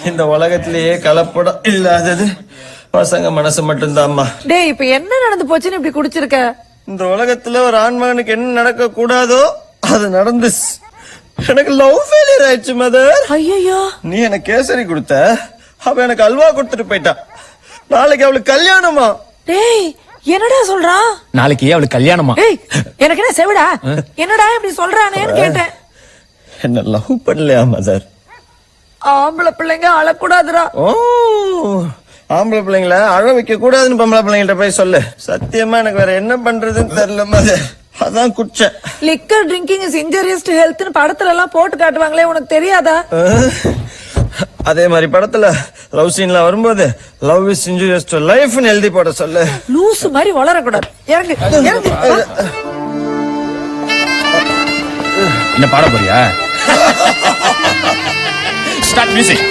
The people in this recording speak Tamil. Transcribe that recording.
இந்த உலகத்திலேயே கலப்படம் இல்லாதது பசங்க மனசு மட்டும்தான்மா. டேய் இப்ப என்ன நடந்து போச்சுன்னு இப்படி குடிச்சிருக்க? இந்த உலகத்துல ஒரு ஆண்மகனுக்கு என்ன நடக்க கூடாதோ அது நடந்துச்சு. எனக்கு லவ் ஃபெயிலியர் ஆயிடுச்சு மதர். ஐயோ, நீ எனக்கு கேசரி கொடுத்த, அவ எனக்கு அல்வா கொடுத்துட்டு போயிட்டா. நாளைக்கு அவளுக்கு கல்யாணமா. டேய் என்னடா சொல்றான்? நாளைக்கு அவளுக்கு கல்யாணமா? ஏய் எனக்கு என்ன செவிடா? என்னடா இப்படி சொல்றானேன்னு கேட்டேன். என்ன லவ் பண்ணலையா மதர்? ஆம்பளை பிள்ளைங்க அழக்கூடாதுடா. ஓ, ஆம்பளை பிள்ளைங்கள அழ வைக்க கூடாதுன்னு பொம்பளை பிள்ளைங்கள்ட்ட போய் சொல்லு. சத்தியமா எனக்கு வேற என்ன பண்றதுன்னு தெரியல மதர். அதான் குடிச்சேன். Liquor drinking is injurious to ஹெல்த்னு படத்துல எல்லாம் போட்டு காட்டுவாங்களே, உனக்கு தெரியாதா? அதே மாதிரி படத்துல லவ் சீன்ல வரும்போது லவ் இஸ் இன்ஜூரியஸ் டு லைஃப்னு எழுதி போட சொல்லு. லூஸ் மாதிரி வளரக்கூடாது. இறங்கு இறங்கு. என்ன பாட போறியா? Start music.